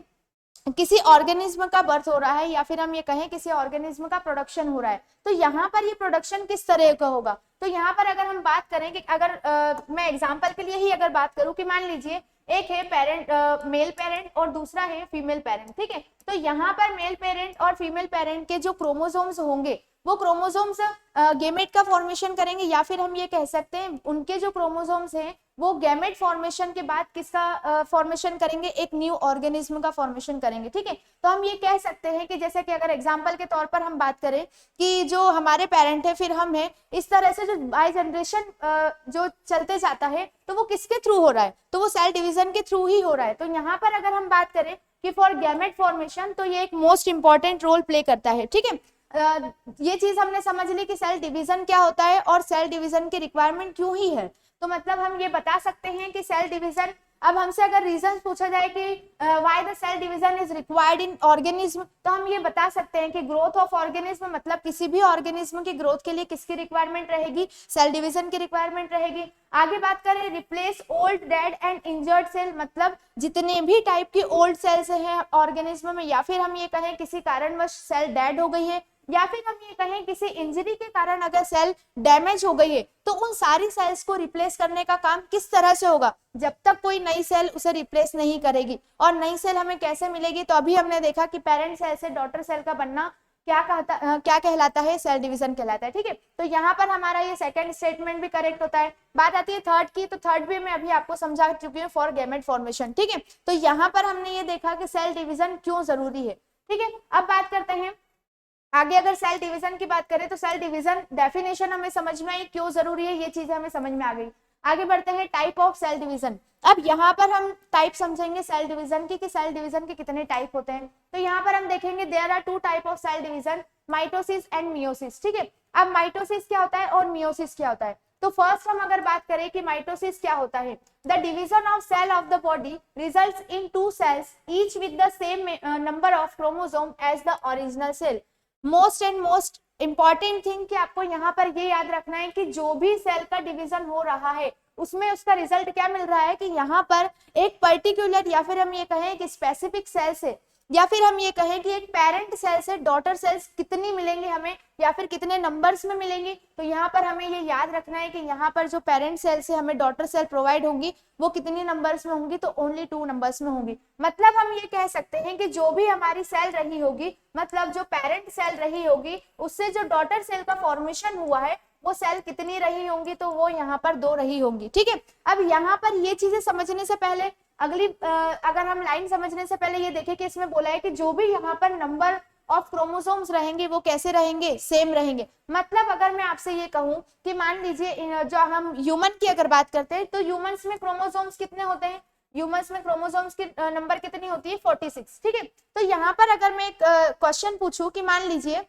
किसी ऑर्गेनिज्म का बर्थ हो रहा है या फिर हम ये कहें किसी ऑर्गेनिज्म का प्रोडक्शन हो रहा है, तो यहाँ पर ये प्रोडक्शन किस तरह का होगा? तो यहाँ पर अगर हम बात करें कि अगर मैं एग्जांपल के लिए ही अगर बात करूं कि मान लीजिए एक है पेरेंट, मेल पेरेंट और दूसरा है फीमेल पेरेंट, ठीक है, तो यहाँ पर मेल पेरेंट और फीमेल पेरेंट के जो क्रोमोसोम्स होंगे वो क्रोमोसोम्स गेमेट का फॉर्मेशन करेंगे, या फिर हम ये कह सकते हैं उनके जो क्रोमोसोम्स हैं वो गैमेट फॉर्मेशन के बाद किसका फॉर्मेशन करेंगे? एक न्यू ऑर्गेनिज्म का फॉर्मेशन करेंगे, ठीक है। तो हम ये कह सकते हैं कि जैसे कि अगर एग्जांपल के तौर पर हम बात करें कि जो हमारे पेरेंट है फिर हम है, इस तरह से जो बाय जनरेशन जो चलते जाता है तो वो किसके थ्रू हो रहा है? तो वो सेल डिवीजन के थ्रू ही हो रहा है। तो यहाँ पर अगर हम बात करें कि फॉर गैमेट फॉर्मेशन, तो ये एक मोस्ट इंपॉर्टेंट रोल प्ले करता है, ठीक है। ये चीज हमने समझ ली कि सेल डिवीजन क्या होता है और सेल डिवीजन की रिक्वायरमेंट क्यों ही है। तो मतलब हम ये बता सकते हैं कि सेल डिवीजन, अब हमसे अगर रीजन पूछा जाए कि why the cell division is required in organism, तो हम ये बता सकते हैं कि ग्रोथ ऑफ ऑर्गेनिज्म, मतलब किसी भी ऑर्गेनिज्म की ग्रोथ के लिए किसकी रिक्वायरमेंट रहेगी? सेल डिवीजन की रिक्वायरमेंट रहेगी। आगे बात करें replace old, dead and injured cell, मतलब जितने भी टाइप की ओल्ड सेल्स हैं ऑर्गेनिज्म में, या फिर हम ये कहें किसी कारणवश सेल डेड हो गई है, या फिर हम ये कहें किसी इंजरी के कारण अगर सेल डैमेज हो गई है, तो उन सारी सेल्स को रिप्लेस करने का काम किस तरह से होगा? जब तक कोई नई सेल उसे रिप्लेस नहीं करेगी। और नई सेल हमें कैसे मिलेगी? तो अभी हमने देखा कि पेरेंट सेल से डॉटर सेल का बनना क्या कहलाता है? सेल डिवीजन कहलाता है, ठीक है। तो यहाँ पर हमारा ये सेकंड स्टेटमेंट भी करेक्ट होता है। बात आती है थर्ड की, तो थर्ड भी मैं अभी आपको समझा चुकी हूँ, फॉर गैमेट फॉर्मेशन, ठीक है। तो यहाँ पर हमने ये देखा कि सेल डिवीजन क्यों जरूरी है, ठीक है। अब बात करते हैं आगे, अगर सेल डिवीजन की बात करें तो सेल डिवीजन डेफिनेशन हमें समझ में आई, क्यों जरूरी है ये चीजें हमें समझ में आ गई। आगे बढ़ते हैं टाइप ऑफ सेल डिवीजन। अब यहाँ पर हम टाइप समझेंगे सेल डिवीजन की कि सेल डिवीजन के कितने टाइप होते हैं। तो यहाँ पर हम देखेंगे there are two type of cell division, mitosis and meiosis, ठीक है। अब माइटोसिस क्या होता है और मियोसिस क्या होता है? तो फर्स्ट हम अगर बात करें कि माइटोसिस क्या होता है, the division of cell of the body results in two cells each with the same number of chromosome as the original cell. Most and most important thing कि आपको यहाँ पर ये याद रखना है कि जो भी सेल का डिवीजन हो रहा है उसमें उसका रिजल्ट क्या मिल रहा है कि यहाँ पर एक पर्टिकुलर, या फिर हम ये कहें कि स्पेसिफिक सेल से, या फिर हम ये कहें कि एक पेरेंट सेल से डॉटर सेल्स कितनी मिलेंगे हमें, या फिर कितने नंबर्स में मिलेंगी। तो यहाँ पर हमें ये याद रखना है कि यहाँ पर जो पेरेंट सेल से हमें डॉटर सेल प्रोवाइड होंगी वो कितनी नंबर्स में होंगी? तो ओनली 2 नंबर्स में होंगी। मतलब हम ये कह सकते हैं कि जो भी हमारी सेल रही होगी, मतलब जो पेरेंट सेल रही होगी उससे जो डॉटर सेल का फॉर्मेशन हुआ है वो सेल कितनी रही होंगी? तो वो यहाँ पर 2 रही होंगी, ठीक है। अब यहाँ पर ये चीजें समझने से पहले अगली अगर हम लाइन समझने से पहले ये देखें कि इसमें बोला है कि जो भी यहाँ पर नंबर ऑफ क्रोमोसोम्स रहेंगे वो कैसे रहेंगे? सेम रहेंगे। मतलब अगर मैं आपसे ये कहूं कि मान लीजिए जो हम ह्यूमन की अगर बात करते हैं तो ह्यूमंस में क्रोमोसोम्स कितने होते हैं? ह्यूमंस में क्रोमोसोम्स की नंबर कितनी होती है? 46, ठीक है। तो यहाँ पर अगर मैं एक क्वेश्चन पूछूं कि मान लीजिए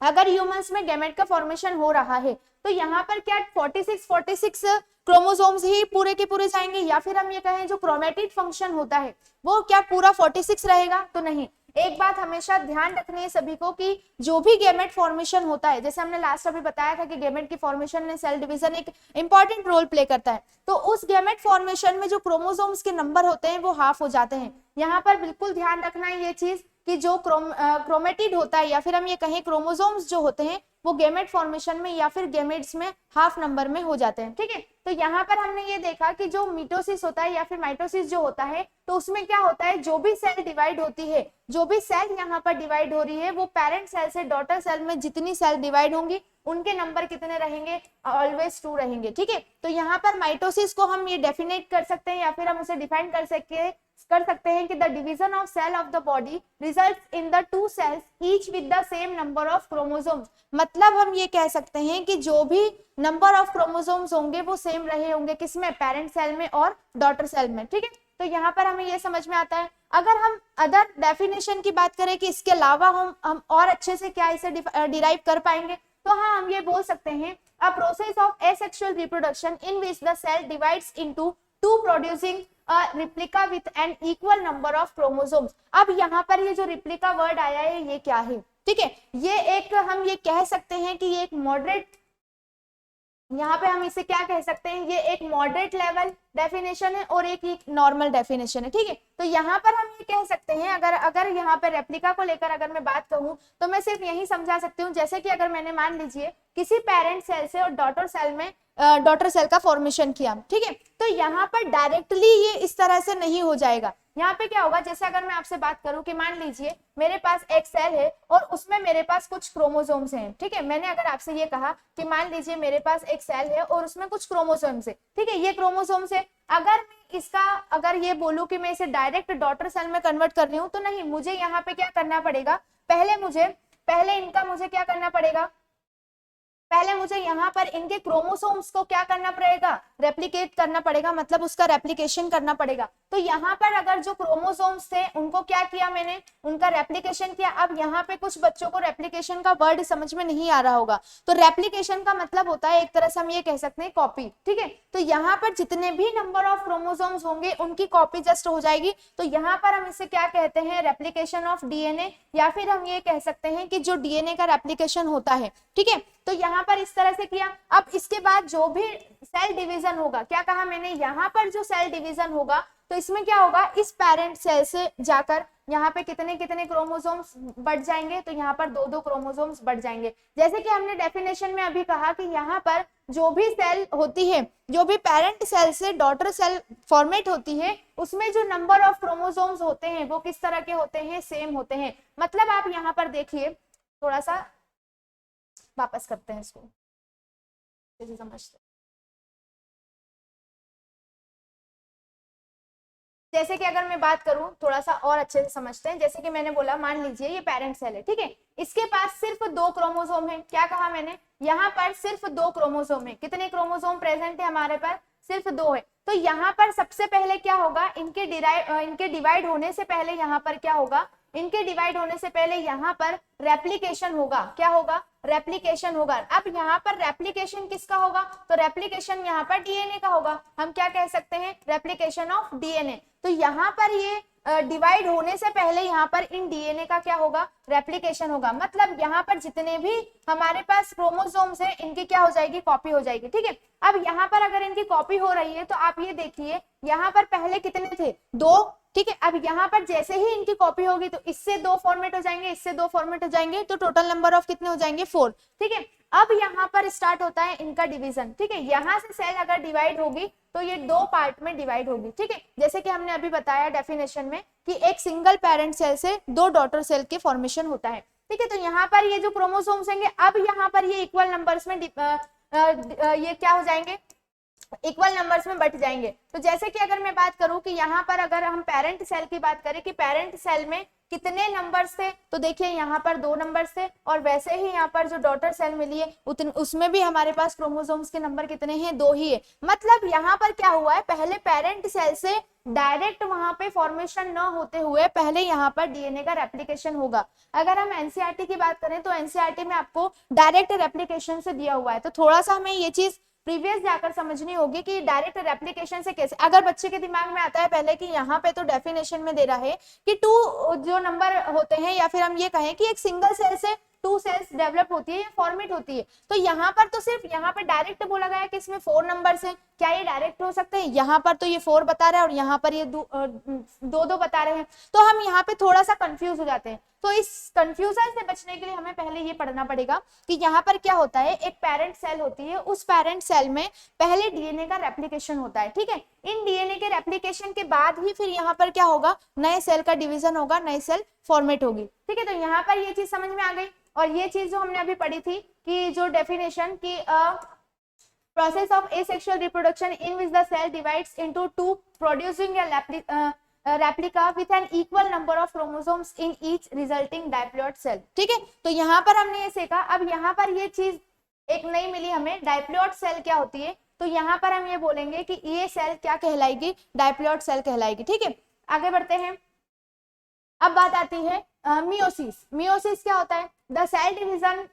अगर ह्यूमंस में गैमेट का फॉर्मेशन हो रहा है तो यहाँ पर क्या 46 क्रोमोसोम्स ही पूरे के पूरे जाएंगे, या फिर हम ये कहें जो क्रोमेटिड फंक्शन होता है वो क्या पूरा 46 रहेगा? तो नहीं, एक बात हमेशा ध्यान रखनी है सभी को कि जो भी गैमेट फॉर्मेशन होता है, जैसे हमने लास्ट अभी बताया था कि गैमेट की फॉर्मेशन में सेल डिवीजन एक इंपॉर्टेंट रोल प्ले करता है, तो उस गैमेट फॉर्मेशन में जो क्रोमोसोम्स के नंबर होते हैं वो हाफ हो जाते हैं। यहाँ पर बिल्कुल ध्यान रखना है ये चीज कि जो क्रोमेटिड होता है या फिर हम ये कहें क्रोमोसोम्स जो होते हैं वो गैमेट फॉर्मेशन में या फिर गैमेट्स में हाफ नंबर में हो जाते हैं। ठीक है, तो यहाँ पर हमने ये देखा कि जो मिटोसिस होता है या फिर माइटोसिस जो होता है, तो उसमें क्या होता है, जो भी सेल डिवाइड होती है, जो भी सेल यहाँ पर डिवाइड हो रही है, वो पेरेंट सेल से डॉटर सेल में जितनी सेल डिवाइड होंगी उनके नंबर कितने रहेंगे, ऑलवेज 2 रहेंगे। ठीक है, तो यहाँ पर माइटोसिस को हम ये डेफिनेट कर सकते हैं या फिर हम उसे डिफाइन कर सकते हैं कि the division of cell of the body results in the 2 cells each with the same number of chromosomes. मतलब हम ये कह सकते हैं कि जो भी नंबर ऑफ क्रोमोसोम्स होंगे वो सेम रहे होंगे, किसमें, पेरेंट सेल में और डॉटर सेल में। ठीक है, तो यहाँ पर हमें ये समझ में आता है। अगर हम अदर डेफिनेशन की बात करें कि इसके अलावा हम और अच्छे से क्या इसे डिराइव कर पाएंगे, तो हाँ हम ये बोल सकते हैं a process of asexual reproduction in which the cell divides into 2 producing replica with an equal number of chromosomes. अब यहाँ पर ये जो रिप्लिका वर्ड आया है ये क्या है? ठीक है, ये एक हम ये कह सकते हैं कि ये एक मॉडरेट, यहाँ पे हम इसे क्या कह सकते हैं, ये एक मॉडरेट लेवल डेफिनेशन है और एक नॉर्मल डेफिनेशन है। ठीक है, तो यहाँ पर हम ये कह सकते हैं, अगर यहाँ पर रेप्लिका को लेकर अगर मैं बात कहूँ तो मैं सिर्फ यही समझा सकती हूँ, जैसे कि अगर मैंने मान लीजिए किसी पेरेंट सेल से और डॉटर सेल का फॉर्मेशन किया। ठीक है, तो यहाँ पर डायरेक्टली ये इस तरह से नहीं हो जाएगा। यहाँ पे क्या होगा, जैसे अगर मैं आपसे बात करूं कि मान लीजिए मेरे पास एक सेल है और उसमें मेरे पास कुछ क्रोमोसोम्स हैं। ठीक है, मैंने अगर आपसे ये कहा कि मान लीजिए मेरे पास एक सेल है और उसमें कुछ क्रोमोसोम्स है। ठीक है, ये क्रोमोसोम्स है, अगर ये बोलूं कि मैं इसे डायरेक्ट डॉटर सेल में कन्वर्ट कर रही हूँ, तो नहीं, मुझे यहाँ पे क्या करना पड़ेगा, पहले इनका मुझे क्या करना पड़ेगा, पहले मुझे यहाँ पर इनके क्रोमोसोम्स को क्या करना पड़ेगा, रेप्लिकेट करना पड़ेगा, मतलब उसका रेप्लिकेशन करना पड़ेगा। तो यहाँ पर अगर जो क्रोमोसोम्स थे उनको क्या किया मैंने, उनका रेप्लिकेशन किया। अब यहाँ पे कुछ बच्चों को रेप्लिकेशन का वर्ड समझ में नहीं आ रहा होगा, तो रेप्लिकेशन का मतलब होता है एक तरह से हम ये कह सकते हैं कॉपी। ठीक है, तो यहाँ पर जितने भी नंबर ऑफ क्रोमोसोम्स होंगे उनकी कॉपी जस्ट हो जाएगी। तो यहाँ पर हम इसे क्या कहते हैं, रेप्लिकेशन ऑफ डीएनए, या फिर हम ये कह सकते हैं कि जो डीएनए का रेप्लिकेशन होता है। ठीक है, तो यहाँ पर इस तरह से किया। अब इसके बाद जो भी सेल डिवीजन होगा, क्या कहा मैंने, यहाँ पर जो सेल डिवीजन होगा तो इसमें क्या होगा, इस पेरेंट सेल से जाकर यहाँ पे कितने कितने क्रोमोसोम्स बढ़ जाएंगे, तो यहाँ पर 2-2 क्रोमोसोम्स बढ़ जाएंगे। जैसे कि हमने डेफिनेशन में अभी कहा कि यहाँ पर जो भी सेल होती है, जो भी पेरेंट सेल से डॉटर सेल फॉर्मेट होती है, उसमें जो नंबर ऑफ क्रोमोसोम्स होते हैं वो किस तरह के होते हैं, सेम होते हैं। मतलब आप यहाँ पर देखिए, थोड़ा सा वापस करते हैं इसको, जैसे समझते हैं। जैसे कि अगर मैं बात करूं, थोड़ा सा और अच्छे से समझते हैं। जैसे कि मैंने बोला, मान लीजिए ये पेरेंट सेल है। ठीक है, इसके पास सिर्फ 2 क्रोमोसोम है। क्या कहा मैंने, यहाँ पर सिर्फ 2 क्रोमोसोम है। कितने क्रोमोसोम प्रेजेंट है हमारे पास, सिर्फ 2 है। तो यहाँ पर सबसे पहले क्या होगा, इनके डिवाइड होने से पहले यहाँ पर क्या होगा, इनके डिवाइड होने से पहले यहाँ पर रेप्लिकेशन होगा। क्या होगा, रेप्लिकेशन होगा। अब यहाँ पर रेप्लिकेशन किसका होगा, तो रेप्लिकेशन यहाँ पर डीएनए का होगा। हम क्या कह सकते हैं, रेप्लिकेशन ऑफ डीएनए। तो यहाँ पर ये डिवाइड होने से पहले यहाँ पर इन डीएनए का क्या होगा, रेप्लिकेशन होगा। मतलब यहाँ पर जितने भी हमारे पास क्रोमोसोम्स है इनकी क्या हो जाएगी, कॉपी हो जाएगी। ठीक है, अब यहाँ पर अगर इनकी कॉपी हो रही है तो आप ये देखिए, यहाँ पर पहले कितने थे, 2। ठीक है, अब यहाँ पर जैसे ही इनकी कॉपी होगी तो इससे 2 फॉर्मेट हो जाएंगे, इससे 2 फॉर्मेट हो जाएंगे, तो टोटल नंबर ऑफ कितने हो जाएंगे, 4। ठीक है, अब यहाँ पर स्टार्ट होता है इनका डिवीजन। ठीक है, यहाँ से सेल अगर डिवाइड होगी तो ये 2 पार्ट में डिवाइड होगी। ठीक है, जैसे कि हमने अभी बताया डेफिनेशन में कि एक सिंगल पेरेंट सेल से 2 डॉटर सेल के फॉर्मेशन होता है। ठीक है, तो यहाँ पर ये जो क्रोमोसोम्स होंगे, अब यहाँ पर ये इक्वल नंबर्स में ये क्या हो जाएंगे, इक्वल नंबर्स में बट जाएंगे। तो जैसे कि अगर मैं बात करूं कि यहाँ पर अगर हम पेरेंट सेल की बात करें कि पेरेंट सेल में कितने नंबर्स थे, तो देखिए यहाँ पर 2 नंबर्स थे, और वैसे ही यहाँ पर जो डॉटर सेल मिली है उसमें भी हमारे पास क्रोमोसोम्स के नंबर कितने हैं, 2 ही है। मतलब यहाँ पर क्या हुआ है, पहले पेरेंट सेल से डायरेक्ट वहां पे फॉर्मेशन न होते हुए पहले यहाँ पर डीएनए का रेप्लिकेशन होगा। अगर हम एनसीईआरटी की बात करें तो एनसीईआरटी में आपको डायरेक्ट रेप्लिकेशन से दिया हुआ है, तो थोड़ा सा हमें ये चीज प्रीवियस जाकर समझनी होगी कि डायरेक्ट रेप्लिकेशन से कैसे, अगर बच्चे के दिमाग में आता है पहले कि यहाँ पे तो डेफिनेशन में दे रहा है कि 2 जो नंबर होते हैं, या फिर हम ये कहें कि एक सिंगल सेल से 2 सेल्स डेवलप होती है या फॉर्मेट होती है, तो यहाँ पर तो सिर्फ यहाँ पर डायरेक्ट बोला गया है कि इसमें 4 नंबर्स हैं, क्या ये डायरेक्ट हो सकते हैं? यहाँ पर तो ये 4 बता रहा है और यहाँ पर ये 2 बता रहे हैं, तो हम यहाँ पे थोड़ा सा कंफ्यूज हो जाते हैं। तो इस कंफ्यूजन से बचने के लिए हमें पहले ये पढ़ना पड़ेगा कि यहाँ पर क्या होता है, एक पेरेंट सेल होती है, उस पेरेंट सेल में पहले डीएनए का रेप्लिकेशन होता है, ठीक है। इन डीएनए के रेप्लिकेशन के बाद ही फिर यहाँ पर क्या होगा, नए सेल का डिवीजन होगा, नई सेल फॉर्मेट होगी, ठीक है। तो यहाँ पर ये चीज समझ में आ गई। और ये चीज जो हमने अभी पढ़ी थी कि जो डेफिनेशन की process of asexual reproduction in which the cell divides into 2 producing a replica with an equal number of chromosomes in each resulting diploid cell, ठीक है। तो यहाँ पर हमने ये सीखा। अब यहाँ पर ये चीज एक नई मिली हमें, डाइप्लॉइड सेल क्या होती है, तो यहाँ पर हम ये बोलेंगे कि ये सेल क्या कहलाएगी, डाइप्लॉइड सेल कहलाएगी, ठीक है। आगे बढ़ते हैं। अब बात आती है मियोसिस। मियोसिस क्या होता है? द सेल डिवीजन,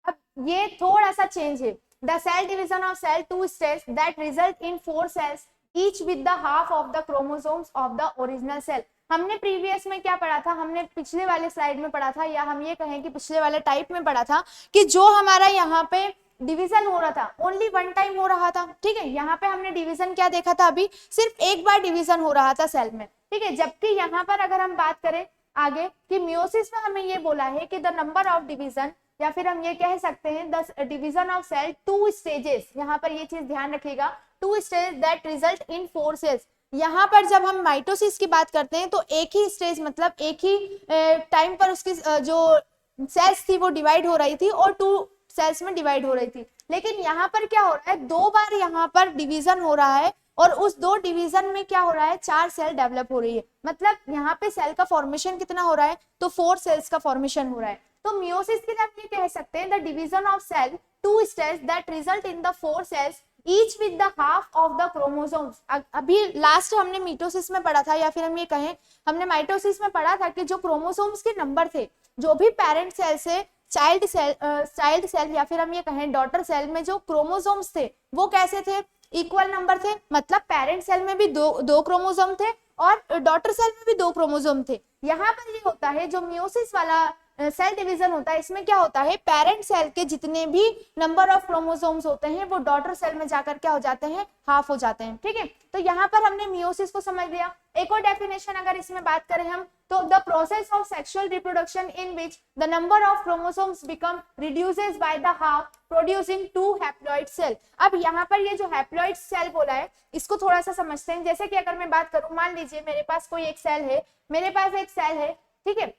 अब ये थोड़ा सा चेंज है, the cell division of cell 2 stages that result in 4 cells each with the half of the chromosomes of the original cell। हमने प्रीवियस में क्या पढ़ा था, हमने पिछले वाले स्लाइड में पढ़ा था, या हम ये कहें कि पिछले वाले टाइप में पढ़ा था कि जो हमारा यहाँ पे डिवीजन हो रहा था ओनली 1 टाइम हो रहा था, ठीक है। यहाँ पे हमने डिवीजन क्या देखा था, अभी सिर्फ एक बार डिवीजन हो रहा था सेल में, ठीक है। जबकि यहाँ पर अगर हम बात करें आगे कि मियोसिस में हमें ये बोला है कि द नंबर ऑफ डिवीजन, या फिर हम ये कह सकते हैं the division of cell 2 stages, यहाँ पर ये चीज ध्यान रखिएगा, 2 stage that result in 4 cells. यहाँ पर जब हम माइटोसिस की बात करते हैं तो एक ही स्टेज, मतलब एक ही टाइम पर उसकी जो सेल्स थी वो डिवाइड हो रही थी और 2 सेल्स में डिवाइड हो रही थी। लेकिन यहाँ पर क्या हो रहा है, 2 बार यहाँ पर डिवीजन हो रहा है और उस 2 डिवीजन में क्या हो रहा है, 4 सेल डेवलप हो रही है। मतलब यहाँ पे सेल का फॉर्मेशन कितना हो रहा है, तो 4 सेल्स का फॉर्मेशन हो रहा है। तो मियोसिस के लिए हम ये कह सकते हैं the division of cell 2 stage that result in the 4 cells each with the half of the chromosomes. अभी लास्ट हमने मिटोसिस में पढ़ा था, या फिर हम ये कहें हमने माइटोसिस में पढ़ा था कि जो क्रोमोसोम्स के नंबर थे, जो भी पेरेंट सेल से चाइल्ड सेल या फिर हम ये कहें डॉटर सेल में जो क्रोमोसोम्स थे वो कैसे थे, इक्वल नंबर थे। मतलब पेरेंट सेल में भी दो क्रोमोसोम थे और डॉटर सेल में भी 2 क्रोमोसोम थे। यहाँ पर ये होता है जो मियोसिस वाला सेल डिवीजन होता है, इसमें क्या होता है, पेरेंट सेल के जितने भी नंबर ऑफ क्रोमोसोम्स होते हैं वो डॉटर सेल में जाकर क्या हो जाते हैं, हाफ हो जाते हैं, ठीक है। तो यहाँ पर हमने मियोसिस को समझ लिया। एक और डेफिनेशन अगर इसमें बात करें हम, तो the process of sexual reproduction in which the number of chromosomes become reduces by the half producing 2 haploid cell. अब यहाँ पर ये जो हैप्लॉइड सेल बोला है इसको थोड़ा सा समझते हैं। जैसे कि अगर मैं बात करूं, मान लीजिए मेरे पास कोई एक सेल है, मेरे पास एक सेल है, ठीक है।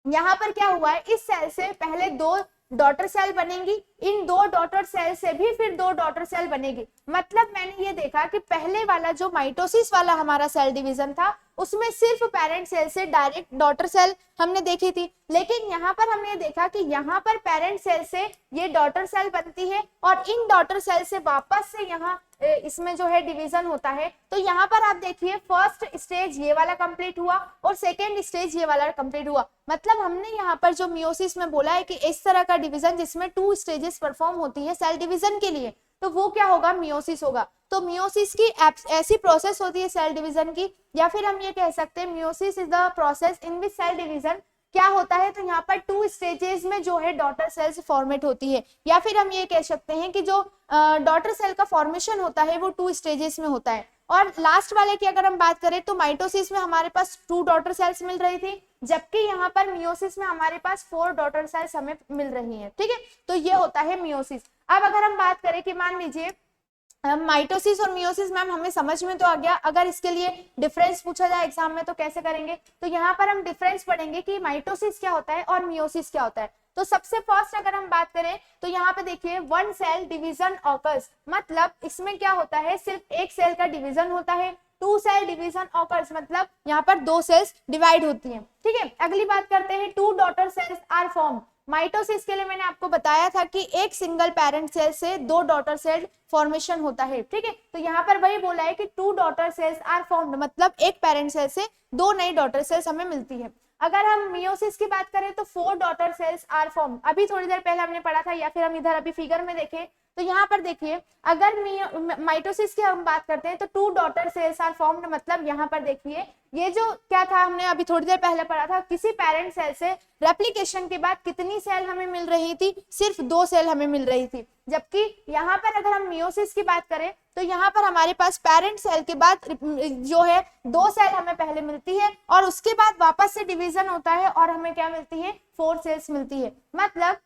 यहाँ पर क्या हुआ है, इस सेल से पहले 2 डॉटर सेल बनेंगी, इन 2 डॉटर सेल से भी फिर 2 डॉटर सेल बनेगी। मतलब मैंने ये देखा कि पहले वाला जो माइटोसिस वाला हमारा सेल डिवीजन था उसमें सिर्फ पेरेंट सेल से डायरेक्ट डॉटर सेल हमने देखी थी, लेकिन यहाँ पर हमने देखा कि यहाँ पर पेरेंट सेल से ये डॉटर सेल बनती है और इन डॉटर सेल से वापस से यहाँ इसमें जो है डिवीजन होता है। तो यहाँ पर आप देखिए फर्स्ट स्टेज ये वाला कंप्लीट हुआ और सेकेंड स्टेज ये वाला कंप्लीट हुआ। मतलब हमने यहाँ पर जो मियोसिस में बोला है कि इस तरह का डिवीजन जिसमें 2 स्टेजेस परफॉर्म होती है सेल डिवीजन के लिए, तो वो क्या होगा, मियोसिस होगा। तो मियोसिस की ऐसी प्रोसेस होती है सेल डिवीजन की, या फिर हम ये कह सकते हैं meiosis is the process in which cell division क्या होता है, तो यहाँ पर 2 स्टेजेस में जो है डॉटर सेल्स फॉर्मेट होती है, या फिर हम ये कह सकते हैं कि जो डॉटर सेल का फॉर्मेशन होता है वो 2 स्टेजेस में होता है। और लास्ट वाले की अगर हम बात करें तो माइटोसिस में हमारे पास 2 डॉटर सेल्स मिल रही थी, जबकि यहाँ पर मियोसिस में हमारे पास 4 डॉटर सेल्स हमें मिल रही हैं, ठीक है। तो ये होता है मियोसिस। अब अगर हम बात करें कि मान लीजिए माइटोसिस और मियोसिस, मैम हमें समझ में तो आ गया, अगर इसके लिए डिफरेंस पूछा जाए एग्जाम में तो कैसे करेंगे, तो यहाँ पर हम डिफरेंस पढ़ेंगे कि माइटोसिस क्या होता है और मियोसिस क्या होता है। तो सबसे फर्स्ट अगर हम बात करें तो यहाँ पे देखिए 1 सेल डिवीजन ऑकर्स, मतलब इसमें क्या होता है, सिर्फ एक सेल का डिवीजन होता है। 2 सेल डिवीजन ऑकर्स, मतलब यहाँ पर 2 सेल्स डिवाइड होती हैं, ठीक है। अगली बात करते हैं 2 daughter cells are form. Mitosis के लिए मैंने आपको बताया था कि एक सिंगल पेरेंट सेल से 2 डॉटर सेल फॉर्मेशन होता है, ठीक है। तो यहाँ पर वही बोला है कि 2 डॉटर सेल्स आर फॉर्म्ड, मतलब एक पेरेंट सेल से 2 नई डॉटर सेल्स हमें मिलती है। अगर हम मियोसिस की बात करें तो 4 डॉटर सेल्स आर फॉर्म्ड। अभी थोड़ी देर पहले हमने पढ़ा था, या फिर हम इधर अभी फिगर में देखें तो यहाँ पर देखिए अगर माइटोसिस की हम बात करते हैं तो 2 डॉटर सेल्स आर फॉर्म्ड, मतलब यहाँ पर देखिए ये जो क्या था हमने अभी थोड़ी देर पहले पढ़ा था, किसी पेरेंट सेल से रेप्लिकेशन के बाद कितनी सेल हमें मिल रही थी, सिर्फ 2 सेल हमें मिल रही थी। जबकि यहाँ पर अगर हम मियोसिस की बात करें तो यहाँ पर हमारे पास पेरेंट सेल के बाद जो है 2 सेल हमें पहले मिलती है और उसके बाद वापस से डिवीजन होता है और हमें क्या मिलती है, 4 सेल्स मिलती है। मतलब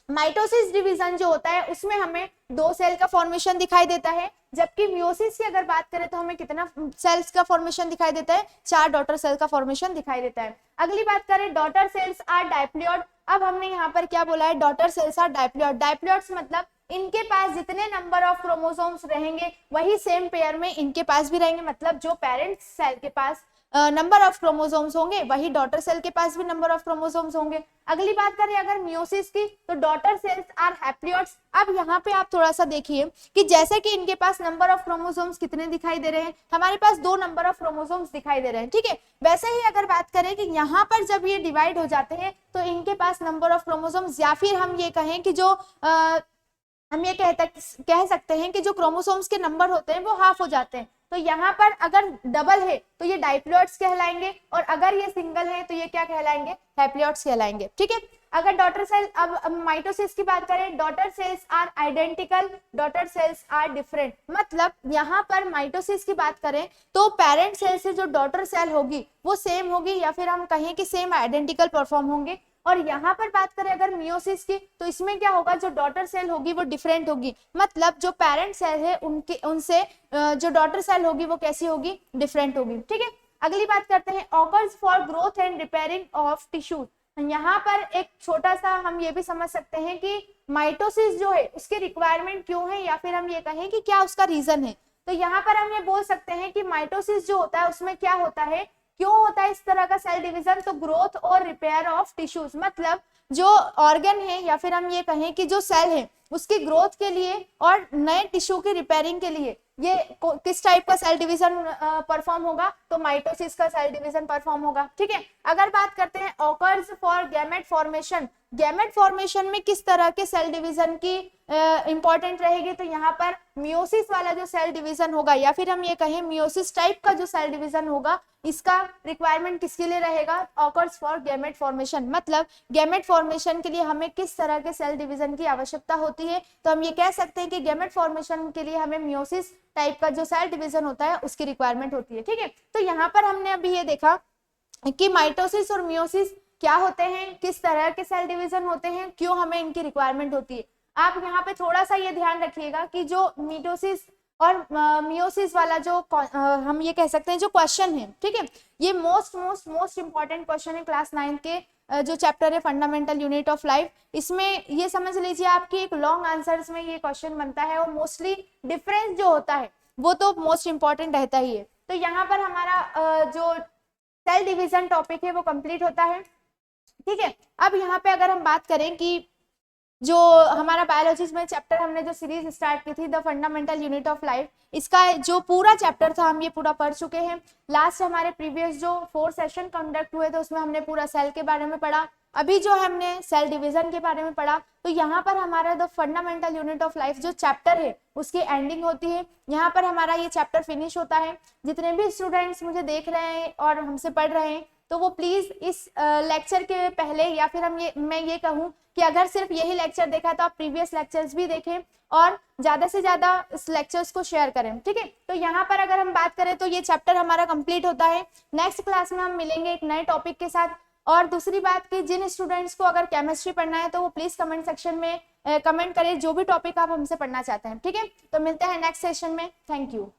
माइटोसिस डिवीजन जो होता है उसमें हमें 2 सेल का फॉर्मेशन दिखाई देता है, जबकि मियोसिस की अगर बात करें तो हमें कितना सेल्स का फॉर्मेशन दिखाई देता है, 4 डॉटर सेल का फॉर्मेशन दिखाई देता है। अगली बात करें डॉटर सेल्स आर डाइप्लॉइड। अब हमने यहाँ पर क्या बोला है, डॉटर सेल्स आर डाइप्लॉइड। डाइप्लॉइड्स मतलब इनके पास जितने नंबर ऑफ क्रोमोसोम्स रहेंगे वही सेम पेयर में इनके पास भी रहेंगे, मतलब जो पेरेंट सेल के पास नंबर ऑफ क्रोमोसोम्स होंगे वही डॉटर सेल के पास भी नंबर ऑफ क्रोमोसोम्स होंगे। अगली बात करें अगर मियोसिस की तो डॉटर सेल्स आर हैप्लॉइड्स। अब यहाँ पे आप थोड़ा सा देखिए कि जैसे कि इनके पास नंबर ऑफ क्रोमोसोम्स कितने दिखाई दे रहे हैं, हमारे पास 2 नंबर ऑफ क्रोमोसोम्स दिखाई दे रहे हैं, ठीक है। वैसे ही अगर बात करें कि यहाँ पर जब ये डिवाइड हो जाते हैं तो इनके पास नंबर ऑफ क्रोमोसोम्स, या फिर हम ये कहें कि जो हम ये कह सकते हैं कि जो क्रोमोसोम्स के नंबर होते हैं वो हाफ हो जाते हैं। तो यहाँ पर अगर डबल है तो ये डाइप्लॉइड्स कहलाएंगे और अगर ये सिंगल है तो ये क्या कहलाएंगे, हैप्लॉइड्स कहलाएंगे, ठीक है। अगर डॉटर सेल, अब माइटोसिस की बात करें, daughter cells are identical, daughter cells are different. मतलब यहाँ पर माइटोसिस की बात करें तो पेरेंट सेल से जो डॉटर सेल होगी वो सेम होगी या फिर हम कहें कि सेम आइडेंटिकल परफॉर्म होंगे। और यहाँ पर बात करें अगर मियोसिस की तो इसमें क्या होगा, जो डॉटर सेल होगी वो डिफरेंट होगी, मतलब जो पेरेंट सेल है उनसे जो डॉटर सेल होगी वो कैसी होगी, डिफरेंट होगी, ठीक है। अगली बात करते हैं occurs for growth and repairing of tissues. यहाँ पर एक छोटा सा हम ये भी समझ सकते हैं कि माइटोसिस जो है उसकी रिक्वायरमेंट क्यों है, या फिर हम ये कहें कि क्या उसका रीजन है। तो यहाँ पर हम ये बोल सकते हैं कि माइटोसिस जो होता है उसमें क्या होता है, क्यों होता है इस तरह का सेल डिवीजन, तो ग्रोथ और रिपेयर ऑफ टिश्यूज, मतलब जो ऑर्गन है या फिर हम ये कहें कि जो सेल है उसकी ग्रोथ के लिए और नए टिश्यू की रिपेयरिंग के लिए ये किस टाइप का सेल डिवीजन परफॉर्म होगा, तो माइटोसिस का सेल डिवीजन परफॉर्म होगा, ठीक है। अगर बात करते हैं occurs for gamete formation, gamete formation में किस तरह के सेल डिवीजन की इंपॉर्टेंट रहेगी, तो यहाँ पर मियोसिस वाला जो सेल डिवीजन होगा या फिर हम ये कहें मियोसिस टाइप का जो सेल डिवीजन होगा इसका रिक्वायरमेंट किसके लिए रहेगा, ऑकर्स फॉर गैमेट फॉर्मेशन। मतलब गैमेट फॉर्मेशन के लिए हमें किस तरह के सेल डिवीजन की आवश्यकता होती है, तो हम ये कह सकते हैं कि गैमेट फॉर्मेशन के लिए हमें मियोसिस टाइप का जो सेल डिवीजन होता है उसकी रिक्वायरमेंट होती है, ठीक है। तो यहाँ पर हमने अभी ये देखा कि माइटोसिस और मियोसिस क्या होते हैं, किस तरह के सेल डिवीजन होते हैं, क्यों हमें इनकी रिक्वायरमेंट होती है। आप यहाँ पे थोड़ा सा ये ध्यान रखिएगा कि जो मिटोसिस और मियोसिस वाला जो हम ये कह सकते हैं जो क्वेश्चन है, ठीक है, ये मोस्ट इंपॉर्टेंट क्वेश्चन है क्लास 9 के जो चैप्टर है फंडामेंटल यूनिट ऑफ लाइफ। इसमें ये समझ लीजिए आपकी एक लॉन्ग आंसर्स में ये क्वेश्चन बनता है और मोस्टली डिफरेंस जो होता है वो तो मोस्ट इंपॉर्टेंट रहता ही है। तो यहाँ पर हमारा जो सेल डिवीजन टॉपिक है वो कंप्लीट होता है, ठीक है। अब यहाँ पे अगर हम बात करें कि जो हमारा बायोलॉजी में चैप्टर हमने जो सीरीज स्टार्ट की थी the fundamental unit of life, इसका जो पूरा चैप्टर था हम ये पूरा पढ़ चुके हैं। लास्ट हमारे प्रीवियस जो 4 सेशन कंडक्ट हुए थे उसमें हमने पूरा सेल के बारे में पढ़ा। अभी जो हमने सेल डिवीजन के बारे में पढ़ा, तो यहाँ पर हमारा the fundamental unit of life जो चैप्टर है उसकी एंडिंग होती है, यहाँ पर हमारा ये चैप्टर फिनिश होता है। जितने भी स्टूडेंट्स मुझे देख रहे हैं और हमसे पढ़ रहे हैं तो वो प्लीज इस लेक्चर के पहले या फिर मैं ये कहूँ कि अगर सिर्फ यही लेक्चर देखा तो आप प्रीवियस लेक्चर्स भी देखें और ज्यादा से ज्यादा इस लेक्चर्स को शेयर करें, ठीक है। तो यहाँ पर अगर हम बात करें तो ये चैप्टर हमारा कंप्लीट होता है। नेक्स्ट क्लास में हम मिलेंगे एक नए टॉपिक के साथ। और दूसरी बात कि जिन स्टूडेंट्स को अगर केमिस्ट्री पढ़ना है तो वो प्लीज कमेंट सेक्शन में कमेंट करें जो भी टॉपिक आप हमसे पढ़ना चाहते हैं, ठीक है। तो मिलते हैं नेक्स्ट सेशन में। Thank you.